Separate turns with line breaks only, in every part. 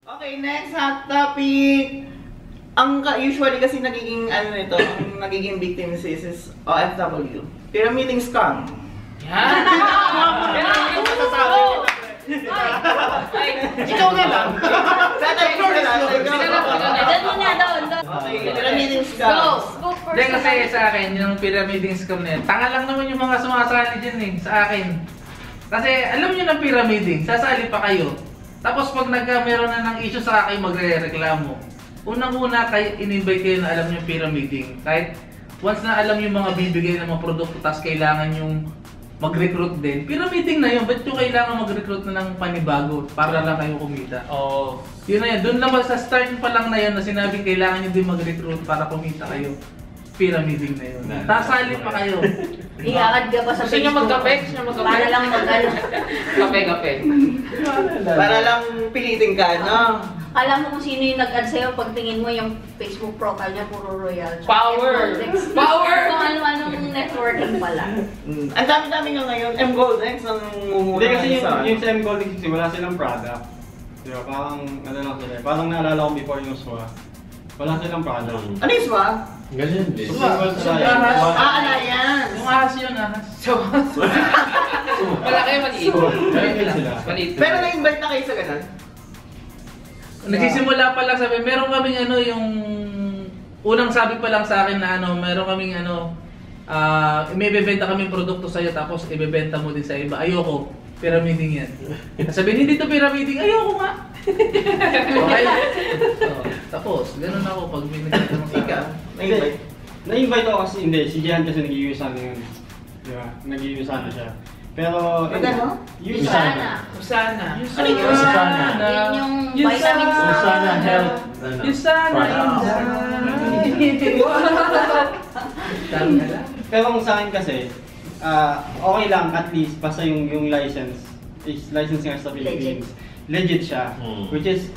Okay, next hot topic. Usually kasi nagiging ang nagiging victims is OFW. Pyramiding scam.
Yan!
Ikaw na lang.
Diyan mo na doon.
Okay, pyramiding scam.
Go first.
Hindi kasi sa akin, yung pyramiding scam na yun, tanga lang naman yung mga sumasali dyan eh, sa akin. Kasi alam nyo ng pyramiding, sasali pa kayo. Tapos pag meron na ng issue sa akin, magre-reklamo. Unang-una, in-invite kayo na alam nyo pyramiding. Kahit once na alam yung mga bibigay ng mga produkto, tapos kailangan yung mag-recruit din. Pyramiding na yun, ba't yung kailangan mag-recruit na ng panibago para lang kayo kumita?
Oo.
Yun na yan, doon lang sa start pa lang na yan na sinabing kailangan nyo din mag-recruit para kumita kayo. Pyramiding na yun. Tasali pa kayo.
Iakad ka pa sa
Gusto niyo magkape? Gusto niyo magkape?
Para lang mag-ano.
Kape.
Para lang pilitin ka, no?
Alam mo kung sino yung nag-add sa'yo pag tingin mo yung Facebook profile niya, puro royal.
Power!
Power! Kung ano-anong networking pala.
Ang dami-dami nga ngayon, M Goldex ang mumuna.
Hindi kasi yung sa M Goldex, wala silang product. Diba, parang ano lang sila. Parang naalala ko before yung SWA. Wala silang product.
Ano yung SWA?
Ganyan din.
Alliance.
Yung ahas yun, ahas.
Malaki maliit.
Ganyan sila.
Maliit.
Pero na-invite na kayo sa ganun?
Nagsisimula pa lang sabi, meron kaming yung unang sabi pa lang sa akin na meron kaming may bebenta kaming produkto sa'yo tapos ibebenta mo din sa iba. Ayoko, pyramiding yan. Sabi, hindi to pyramiding, ayoko nga. Okay. Tapos, ganun ako pag may nagtatanong sa akin.
Na-invite.
Na-invite ako kasi, hindi, si Jihan kasi nag-i-use ano yun. Diba? Nag-i-use ano siya. Pero,
Ano?
Usana.
Usana.
Ano yun?
Usana.
Yun yung
Usana.
vitamins.
Usana health.
Usana. Dami na lang.
pero kung sa akin kasi, okay lang at least basta yung license is license nga sa Philippines. Legit siya. Which is,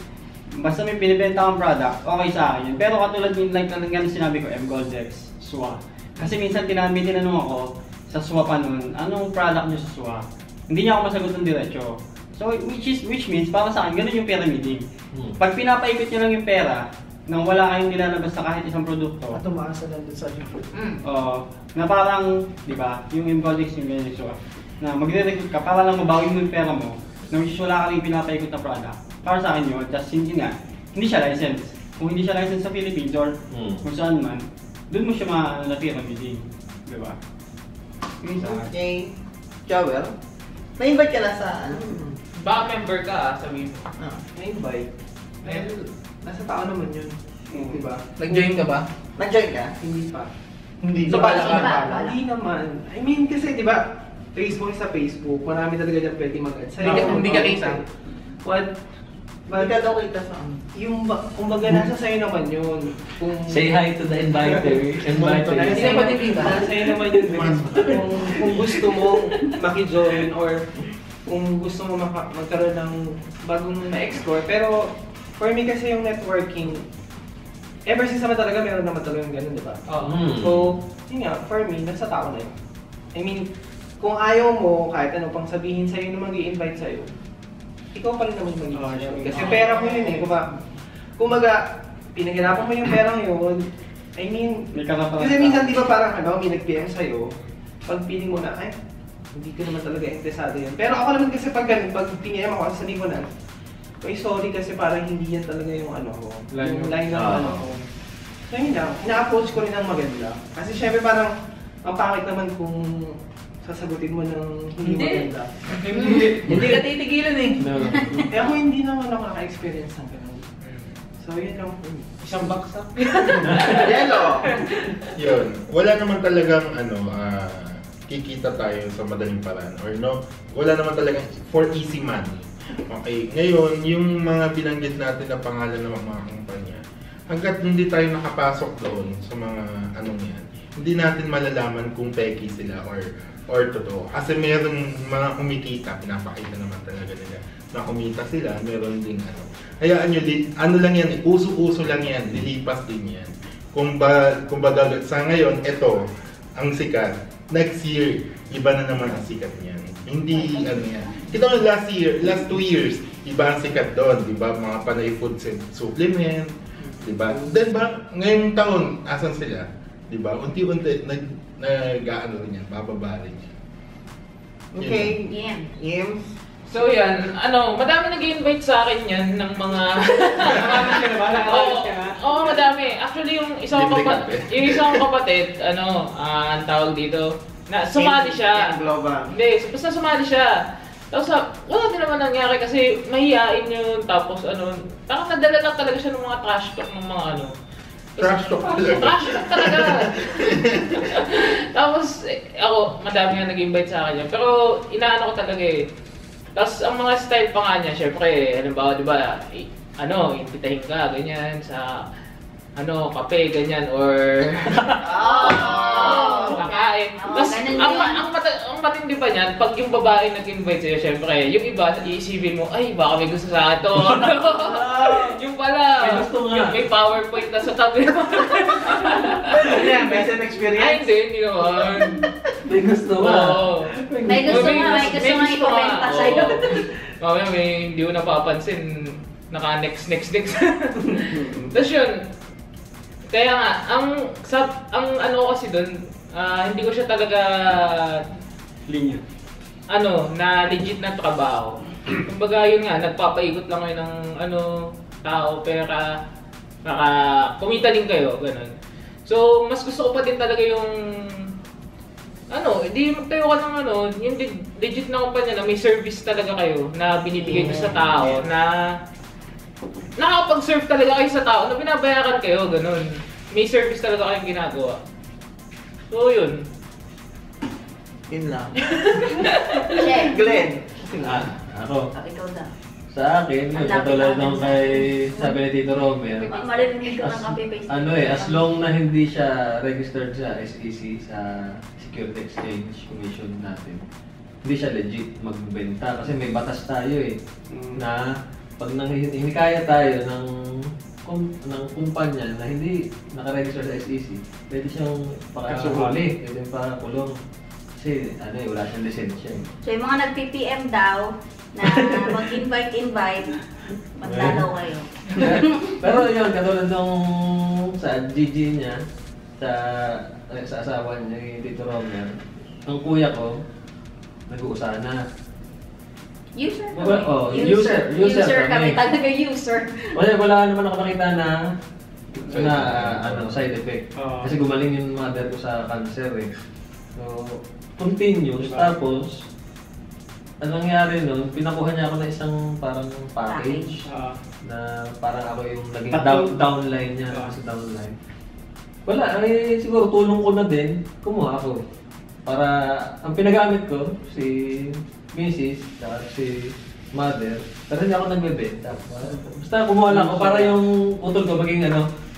basta may binibenta kang product, okay sa akin yun. Pero katulad yung like na sinabi ko, M Goldex, SWA. Kasi minsan tinanong ako, sa SWA pa nun, anong product nyo sa SWA? Hindi niya ako masagot ng diretso. So, which means, para sa akin, ganun yung pyramiding. Pag pinapaikot nyo lang yung pera, nang wala kayong nilalabas na kahit isang produkto,
At tumaasa lang dun sa
na parang, di ba, yung M-Goldex yung ganyan yung SWA, na magre-recruit ka para lang mabawi mo yung pera mo, na which is wala ka rin pinapaikot na product. Para sa akin yun, just hindi siya license. Kung hindi siya license sa Philippines or kung saan man, dun mo siya na pyramiding. Di ba?
Okay. Joel? Na-invite ka na sa
Baka member ka, sabihin mo.
Na-invite. Nasa tao naman yun. Diba?
Nag-join ka ba?
Nag-join ka?
Hindi pa.
Hindi.
So, bala ka?
Hindi naman. I mean, kasi diba, Facebook sa Facebook, marami talaga dyan pwede mag-add.
Hindi ka kita.
Hindi ka daw kita sa
kumbaga nasa sa'yo naman yun. Kung
Say hi to the inviter. Inviter.
Hindi ka pwede kita.
nasa sa'yo naman yun. Kung gusto mo maki-join or kung gusto mo magkaroon ng bagong na-explore. Pero for me kasi yung networking, ever since naman talaga meron naman talaga yung ganun, di ba? So, yun nga, for me, nasa tao na yun. I mean, kung ayaw mo, kahit ano pang sabihin sa'yo na mag-i-invite sa'yo, ikaw pa rin naman mag-i-invite. Kasi pera mo yun eh. Kumbaga, pinaghirapan mo yung pera yun. I mean, kasi minsan di ba parang may nag-PM sa'yo, pag feeling mo na, ay, hindi ko naman talaga interesado yun. Pero ako naman kasi pag PM ako, sabihin ko na, ay sorry kasi parang hindi yan talaga yung ko. Yung line ng ko. So yun lang, ina-approach ko rin ng maganda. Kasi syempre parang, ang pangit naman kung sasagutin mo ng hindi maganda.
Hindi ka titigilan eh.
Eh ako hindi naman ako naka-experience ng ganun. So yun lang. Isang baksak.
Yellow!
Yun. Wala naman talagang kikita tayo sa madaling paraan or no, wala naman talagang for easy money. Okay, ngayon yung mga binanggit natin na pangalan ng mga kumpanya, hanggat hindi tayo nakapasok doon sa mga yan, hindi natin malalaman kung peki sila or totoo. Kasi meron mga kumikita, pinapakita naman talaga nila na kumita sila, meron ding Hayaan nyo, lang yan, uso-uso lang yan, lilipas din yan. Kung baga sa ngayon, ito, ang sikat, next year, iba na naman ang sikat niyan. Hindi, yan. Kita mo last 2 years, iba ang sikat doon, di ba? Mga panay food supplement, di ba? Then ba, ngayong taon, asan sila? Di ba? Unti-unti, nag-ano rin yan, bababa rin yan.
Okay.
Yeah.
Yim.
So yan, madami nag-invite sa akin yan ng mga... Oo, madami. Actually, yung isang kapatid, ang tawag dito, na sumali siya.
Global.
Hindi, basta sumali siya. Tapos wala din naman nangyari kasi mahihain yun. Tapos parang nadala lang talaga siya ng mga trash talk ng mga
Trash talk talaga.
Trash talk talaga. Tapos ako, madami nga nag-invite sa akin yan. Pero inaano ko talaga eh. Tapos ang mga style pa nga niya, syempre, halimbawa, di ba, impitahin ka, ganyan, sa, kape, ganyan, or, kakain. Tapos, ang matindi pa niyan, pag yung babae nag-invite sa'yo, syempre, yung iba, iisipin mo, ay, baka may gusto sa ato. Yung pala,
May gusto nga.
may PowerPoint na sa tabi mo.
Yan, may same
Ay,
experience.
hindi naman.
May gusto ba?
Oo.
May gusto nga ipabenta sa'yo.
Mamaya hindi ko napapansin. Naka-next. Tapos yun, kaya nga, ang kasi dun, hindi ko siya talaga,
Linya.
na legit na trabaho. Kumbaga yun nga, nagpapaikot lang kayo ng tao, pera, kumita din kayo, ganun. So, mas gusto ko pa din talaga yung hindi magtayo ka ng yung legit na kumpanya na may service talaga kayo na binibigay nyo sa tao na nakakapag-serve talaga kayo sa tao na binabayaran kayo, ganun. May service talaga kayong ginagawa. So, yun.
Yun lang.
Check.
Glenn.
Ako.
Ikaw na.
Sa akin,
Ang
katulad
lapit
ng
namin
kay sabi ni Tito Romer,
Marinig ko ng kape paste.
as long na hindi siya registered sa SEC, sa Security Exchange Commission natin, hindi siya legit magbenta kasi may batas tayo na pag hinikaya tayo ng kumpanya na hindi nakaregister sa SEC, pwede siyang pakahuli, pwede pakulong. Kasi wala siyang lisensya.
So yung mga nag-PPM daw, na mag-invite, magdalaw kayo.
Pero yun, katulad nung sa GG niya, sa asawa niya, yung Tito Romer, ang kuya ko, nag-uusana.
User
Oo,
kami.
user
kami.
kami.
Talaga user.
Wala naman ako nakita na side effect.
Oo.
Kasi gumaling yung mother ko sa cancer eh. So, continuous. Tapos, anong nangyari nun, pinakuha niya ako na isang parang package na parang ako yung naging downline niya. Kasi downline. Wala, siguro tulong ko na din, kumuha ako. Para, ang pinagamit ko, si Mrs. at si Mother, pero hindi ako nagbebenta. Basta kumuha lang ako para yung putol ko maging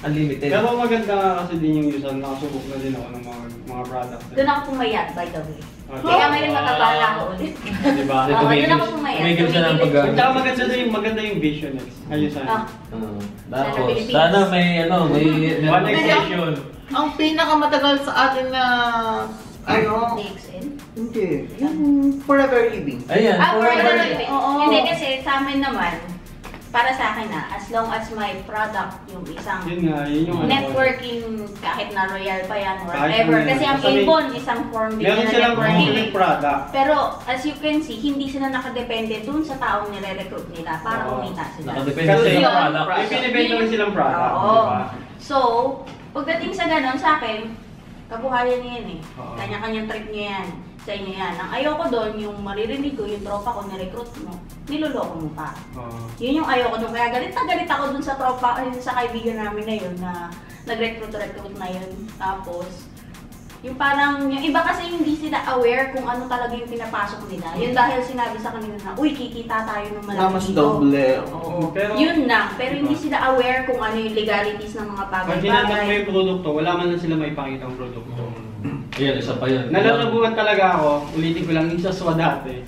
unlimited.
Pero maganda nga kasi din yung user, nakasubok na din ako ng mga products.
Doon ako pumayat, by the way.
Okay.
Kaya ngayon nakabala ako ulit.
Diba?
Oo, doon ako pumayat.
Tumigil siya ng paggamit.
Tsaka maganda yung vision. Ayusan.
Tapos, sana may monetization.
Ang pinakamatagal sa atin na
DXN?
hindi. Yung forever living.
Ayan,
Forever
forever.
living.
Oo.
Hindi kasi sa amin naman, para sa akin as long as my product yung isang
Yun nga, yun yung
networking, kahit na royal pa yan,
Kahit
whatever.
na-
Kasi ang
basta may-
Avon, isang form din
Meron
na
silang
networking.
unique product.
Pero as you can see, hindi sila nakadepende dun sa taong nire-recruit nila para
Oo.
kumita sila.
Nakadepende
Kasi
sa
yun,
product.
May binibenta rin silang product,
Oo.
di ba?
So, pagdating sa ganon, sa akin, kabuhayan niya yan eh.
Oo.
Kanya-kanyang trip niya yan. Sa inyo yan. Ang ayoko doon, yung maririnig ko, yung tropa ko, nirecruit mo, niloloko mo pa.
Oo.
Yun yung ayoko doon. Kaya galit na galit ako doon sa tropa, sa kaibigan namin na yun, na nag-recruit na yun. Tapos, yung parang, yung iba kasi hindi sila aware kung ano talaga yung pinapasok nila. Yun dahil sinabi sa kanila na, uy, kikita tayo ng malaki
Mas
dito.
doble.
Oo.
Pero-
Yun na. Pero hindi sila aware kung ano yung legalities ng mga
Pag hinanap mo
bagay-bagay.
yung produkto, wala man lang sila maipakita ang produkto.
Ayan, isa pa yun.
Nalalabuhan talaga ako, ulitin ko lang yung sa SWA dati.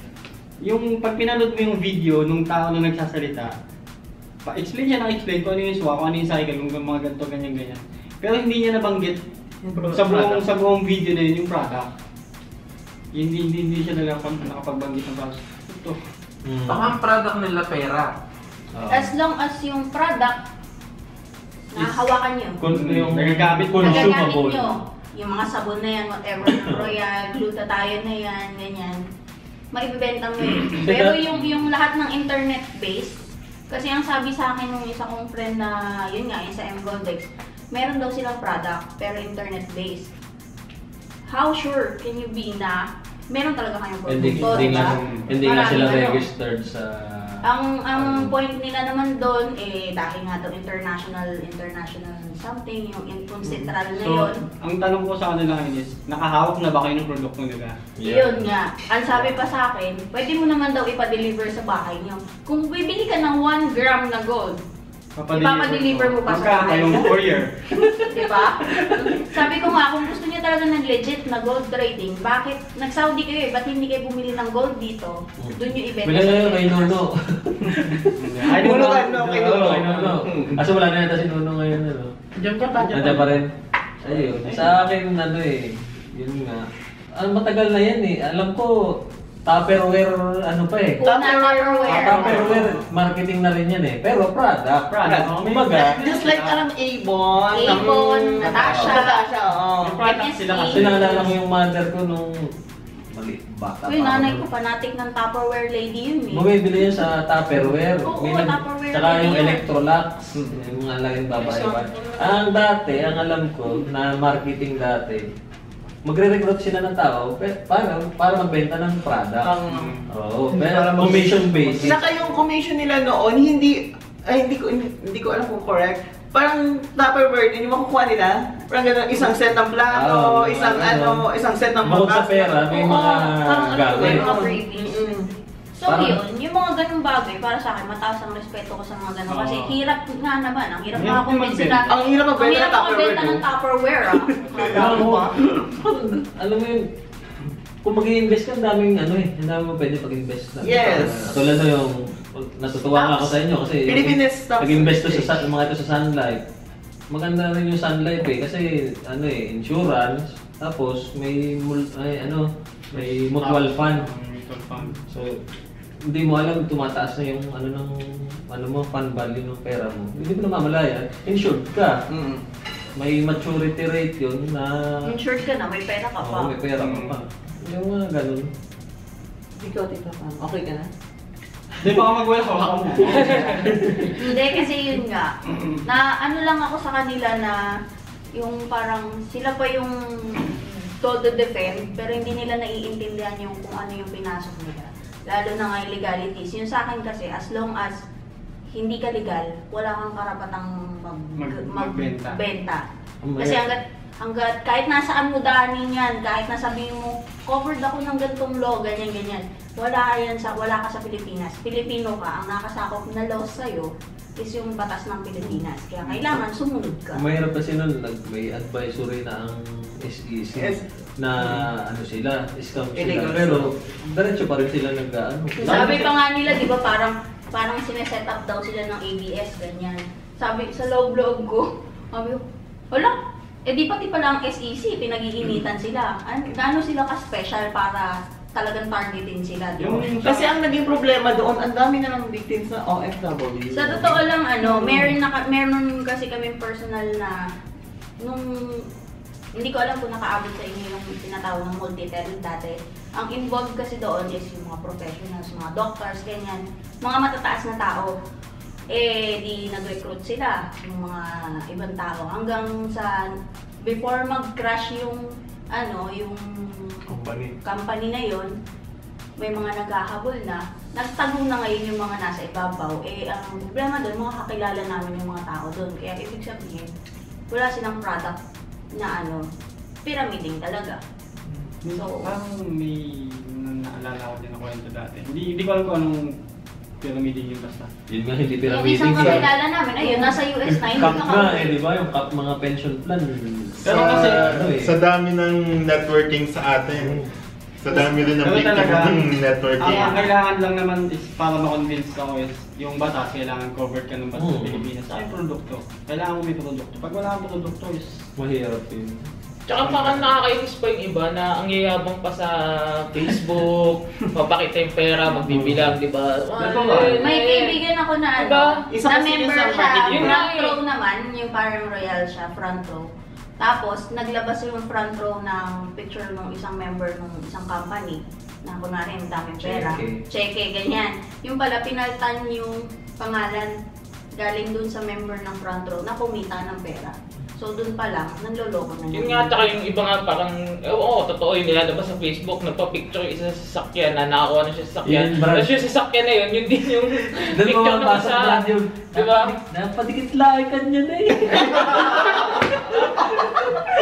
Yung pag pinanood mo yung video nung tao na nagsasalita, pa-explain siya ng explain kung ano yung SWA, kung ano yung cycle, kung mga ganito, ganyan-ganyan. Pero hindi niya nabanggit sa buong video na yun yung product. Hindi siya nakapagbanggit ng product. Ito,
Baka ang product nila pera.
As long as yung product, nahahawakan nyo.
Yung nagagamit
Nagagamit nyo. Yung mga sabon na yan, whatever, Royal, glutathione na yan, ganyan. Maibibenta mo yun. Pero yung lahat ng internet-based, kasi ang sabi sa akin ng isa kong friend na, yun nga, yung sa M-Goldex, meron daw silang product, pero internet-based. How sure can you be na meron talaga kayong produkto, diba?
Hindi nga sila registered sa...
Ang point nila naman doon, dahil nga daw international something, yung concentral na yun.
Ang tanong ko sa kanila ngayon is, nakahawak na ba kayo ng produkto nila?
Yun nga. Ang sabi pa sa akin, pwede mo naman daw ipa-deliver sa bahay niyo. Kung bibili ka ng 1 gram na gold, ipapadeliver mo pa sa bahay.
Yung courier.
Diba? Sabi ko nga, kung gusto niyo talaga ng legit na gold trading, bakit nag-Saudi kayo ba't hindi kayo bumili ng gold dito? Doon nyo ibenta.
Bigla na yun kay Nuno.
Kay Nuno.
Kasi wala na yata si Nuno ngayon.
Diyan pa tayo.
Nandiyan pa rin. Ayun. Sa akin, yun nga. Matagal na yan eh. Alam ko, Tupperware, Tupperware, marketing na rin yan eh. Pero product. Kumbaga.
Just like Avon,
Natasha,
oo.
Product sila kasi.
Sinalala ko yung mother ko nung maliit bata.
Uy, nanay ko fanatic ng Tupperware lady yun eh.
Bumibili yan sa Tupperware.
Oo, Tupperware
Tsaka yung
yun.
Electrolux. Yung mga laging babae ba. Ang alam ko na marketing dati, magre-recruit sila ng tao para magbenta ng product. Oo, pero commission based.
Saka yung commission nila noon, hindi ko alam kung correct. Parang Tupperware, hindi makukuha nila. Parang gano'n, isang set ng plato, isang set ng
bukod sa pera, may mga gamit.
May mga freebies. So
Parang-
yun, yung mga ganung bagay, para sa akin, mataas ang respeto ko sa mga ganun. Kasi
Oo.
hirap nga naman, ang hirap
Hirap
makakumbinsi
magbenta.
natin.
Ang hirap magbenta ng Tupperware,
ng
no?
Tupperware, ah.
Alam mo yun, kung mag-i-invest ka, ang daming ang daming mo pwede pag-invest na.
Yes.
Tulad na yung, natutuwa nga ako sa inyo kasi
Philippines stocks.
nag-invest to sa mga ito sa Sun Life. Maganda rin yung Sun Life eh, kasi insurance, tapos may mutual fund. So, hindi mo alam tumataas na yung fund value ng pera mo. Hindi mo namamalayan, insured ka. May maturity rate yun na
Insured ka na, may pera ka pa.
may pera ka pa. Yung mga ganun.
Ikaw, Tita Pam, okay ka na?
Hindi pa ka mag-well, hawakan mo.
Hindi, kasi yun nga. Na ano lang ako sa kanila na yung parang sila pa yung todo defend, pero hindi nila naiintindihan yung kung ano yung pinasok nila. Lalo na nga yung legalities. Yung sa akin kasi, as long as hindi ka legal, wala kang karapatang magbenta. Kasi hanggat kahit nasaan mo daanin yan, kahit nasabihin mo, covered ako ng ganitong law, ganyan. Wala ka sa Pilipinas. Pilipino ka, ang nakasakop na law sa'yo is yung batas ng Pilipinas. Kaya kailangan sumunod ka.
Mahirap kasi nun, may advisory na ang SEC
Yes.
na sila, scam sila.
Illegal.
Pero diretso pa rin sila nag-ano.
Sabi pa nga nila, di ba, parang sineset up daw sila ng ABS, ganyan. Sabi, sa loob-loob ko, sabi ko, wala, di pati pala ang SEC, pinag-iinitan sila. Gaano sila ka-special para talagang targetin sila, di ba?
Kasi ang naging problema doon, ang dami na ng victims na OFW.
Sa totoo lang, meron kasi kami personal na, hindi ko alam kung nakaabot sa inyo yung tinatawag ng multi-talent dati. Ang involved kasi doon is yung mga professionals, mga doctors, ganyan. Mga matataas na tao. Di nag-recruit sila, yung mga ibang tao. Hanggang sa, before mag-crash yung company na yon, may mga naghahabol na. Nagtago na ngayon yung mga nasa ibabaw. Ang problema doon, mga kakilala namin yung mga tao doon. Kaya ibig sabihin, wala silang product na pyramiding talaga. So,
Parang may naalala ko din na kwento dati. Hindi ko alam kung anong pyramiding yun basta.
Yun nga, hindi
yung
pyramiding.
isang kakilala namin, ayun, nasa US na, hindi
Cap
ka
nga di ba? Yung cap mga pension plan.
Pero kasi, sa dami ng networking sa atin, sa dami rin ng
Pero
biktima
talaga,
ng networking.
Ang kailangan lang naman is para ma-convince ako is yung batas, kailangan covered ka ng batas sa Pilipinas. Sa yung produkto, kailangan mo may produkto. Pag wala kang produkto is
Mahirap yun.
Tsaka parang nakakainis pa yung iba na ang yayabang pa sa Facebook, papakita yung pera, magbibilang, di ba?
May kaibigan ako na
Diba?
Isa
na
kasi yun
member
sa
siya,
marketing.
front row naman, yung parang royal siya, front row. Tapos, naglabas yung front row ng picture ng isang member ng isang company na kunwari ang daming pera. Cheque, ganyan. Yung pala, pinaltan yung pangalan galing dun sa member ng front row na kumita ng pera. So, dun pa lang, nanloloko na
Yun nga, tsaka yung iba nga parang, oo, totoo yung nilalabas sa Facebook, nagpa-picture yung isa sa sasakyan na nakakuha na siya sa sasakyan.
Yun, brand.
Tapos yung sasakyan na yun din yung
Doon
picture ng
pumapasok
isa.
brand yun.
Diba?
Napadikit laikan niya na eh.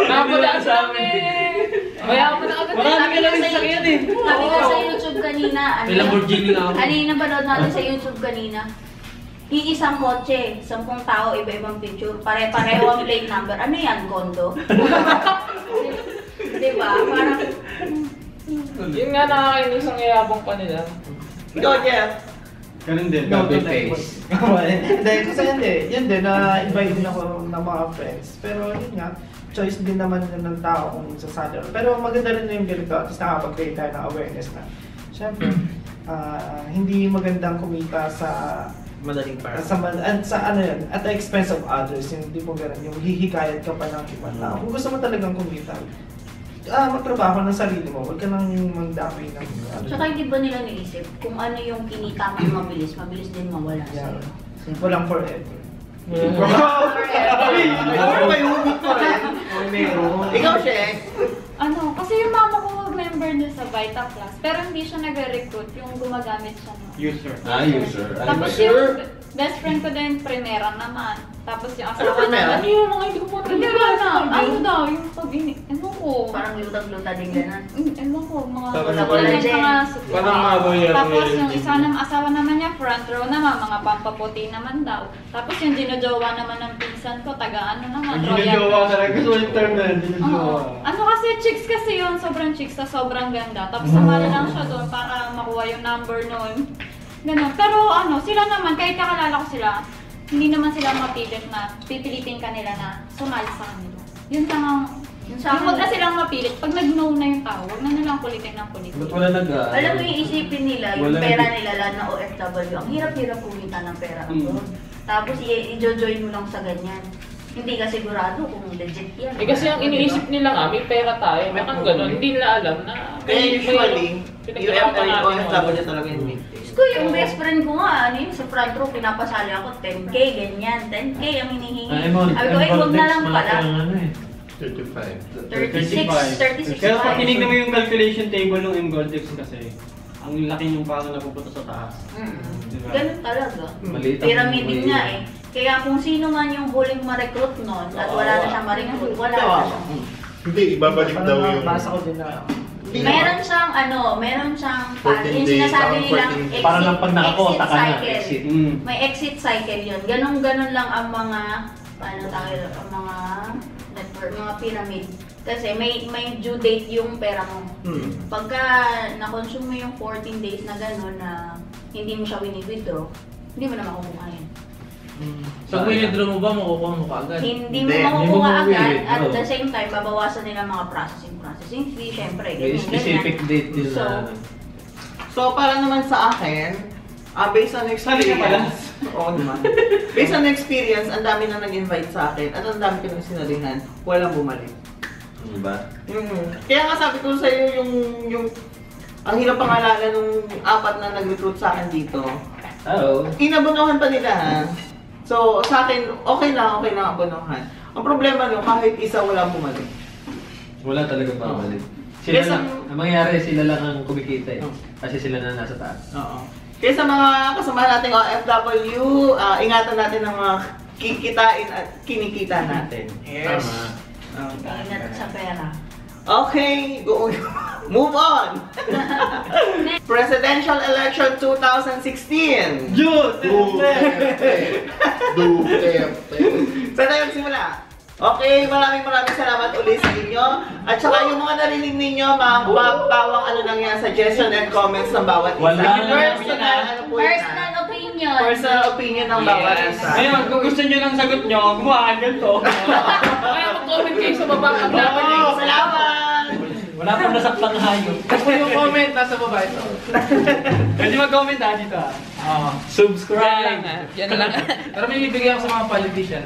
Nakapadaan sa amin! Mayaman na agad.
Marami ka lang yung sasakyan eh.
Sabi ko sa YouTube kanina,
May Lamborghini nga ako.
ano yung napanood natin sa YouTube kanina? Iisang kotse, 10 tao, iba-ibang picture, pare-pareho ang plate number. Ano yan, kondo? Diba? Parang,
Yun nga, nakakainis ang yayabang pa nila.
Ikaw, Jeff.
Ganun din.
Copy paste.
Hindi, kasi hindi. Yan din, na-invite din ako ng mga friends. Pero yun nga, choice din naman yun ng tao kung sasali. Pero maganda rin yung ganito, at least nakapag-create tayo ng awareness na. Siyempre, hindi magandang kumita sa
Madaling para.
sa ano yun, at the expense of others, yung hindi mo ganun, yung hihikayat ka pa ng ibang tao. Kung gusto mo talagang kumita, magtrabaho ng sarili mo, huwag ka nang mandamay ng ano.
tsaka hindi ba nila naisip kung ano yung kinita mo mabilis, mabilis din mawala
Yeah.
sa'yo.
Walang forever.
Or may humit ko rin. Ikaw, Sheng.
Ano, kasi yung mama ko member na sa Vita Plus, pero hindi siya nag-recruit, yung gumagamit siya ng
User.
User.
Tapos yung best friend ko din, Primera naman. Tapos yung asawa
Primera?
naman. Yung mga hindi ko po ano daw, yung pag-ini, ewan ko.
Parang lutang-luta din ganun.
Ewan ko, mga
Tapos
ulit
na-
mga
Parang maboy yan.
Tapos yung isa ng asawa naman niya, front row naman, mga pampaputi naman daw. Tapos yung ginojowa naman ng pinsan ko, taga ano naman,
Ang ginagawa talaga. Gusto yung term na yun,
Oo.
ginagawa.
Ano kasi, chicks kasi yun, sobrang chicks na sobrang ganda. Tapos samala lang siya doon para makuha yung number noon. Ganun. Pero ano, sila naman, kahit kakalala ko sila, hindi naman sila mapilit na pipilitin kanila na sumali sa kanila. Yun lang ang, yung wag na silang mapilit. Pag nag-no na yung tao, wag na nilang kulitin ng kulitin.
Ba't wala
Alam mo yung isipin nila, yung
Wala
pera
nag-
nila lang na OFW, ang hirap-hirap kumita ng pera
Mm.
doon. Tapos i-join mo lang sa ganyan. Hindi ka sigurado kung legit yan.
Eh kasi ang iniisip nila nga, may pera tayo, bakang gano'n, hindi nila alam na
Kaya usually,
pinag-iwapan natin
OFW talaga yung maintain.
Diyos ko, yung best friend ko nga, ano yun, sa front row, pinapasali ako 10K, ganyan. 10K ang hinihingi. Sabi ko, huwag na lang pala.
35.
36.
Pero pag tinignan mo yung calculation table ng Mgoldex kasi, ang laki yung parang napupunta sa taas. Diba?
Ganun talaga.
Maliit ang
Pyramiding
buhay.
nga eh. Kaya kung sino man yung huling ma-recruit nun, at wala na siyang ma-recruit, wala na siya.
Hindi, ibabalik daw yung...
Basa ko din na,
Meron siyang meron siyang
14
yung
days,
sinasabi nilang
14 days.
Parang lang pag nakakota ka na,
cycle.
exit.
May exit cycle yun. Ganon lang ang mga, ang mga network, mga pyramid. Kasi may due date yung pera mo. Pagka na-consume mo yung 14 days na gano'n na hindi mo siya wini-withdraw, hindi mo na makukuha yan.
Pag withdraw mo ba, makukuha mo kaagad?
Hindi mo
Hindi,
makukuha
hindi mo
agad.
wini-withdraw.
At the same time, babawasan nila mga processing fee, syempre.
May
ganyan,
specific
ganyan.
date din
So,
na...
So, para naman sa akin, based on
Sali ka pala.
experience, oo naman. Based on experience, ang dami na nag-invite sa akin at ang dami ko nang sinalihan, walang bumalik.
Diba?
Kaya nga sabi ko sa iyo yung ang hirap pangalanan nung 4 na nag-recruit sa akin dito.
Oo.
Inabunuhan pa nila ha. So, sa akin, okay lang ang abonohan. Ang problema nyo, kahit isa walang bumalik.
Wala talaga babalik. Sila
Yes,
lang, ang mangyayari sila lang ang kumikita eh.
Oh.
Kasi sila na nasa taas.
Oo. Kaya sa mga kasama nating OFW, ingatan natin ang mga kikitain at kinikita natin. Yes.
Tama.
ingat sa pera.
Okay, move on. Presidential election 2016.
Duterte!
Saan tayo magsimula? Okay, maraming salamat ulit sa inyo. At saka yung mga narinig ninyo, mga bawang ano lang yan, suggestion and comments ng bawat isa.
Wala.
Personal, ano po yan?
Personal opinion. opinion.
For sa opinion ng bawat
Yes.
isa.
Ngayon, kung gusto nyo ng sagot nyo, gumawa ganito.
Kaya mag-comment kayo sa baba. Ang dapat
Oo,
yung
salamat!
Wala pang nasaktang hayop.
Tapos yung comment nasa baba ito.
Pwede mag-comment dito ah.
Yan lang
Subscribe!
ha. Yan lang.
Pero may bibigyan ako sa mga politician.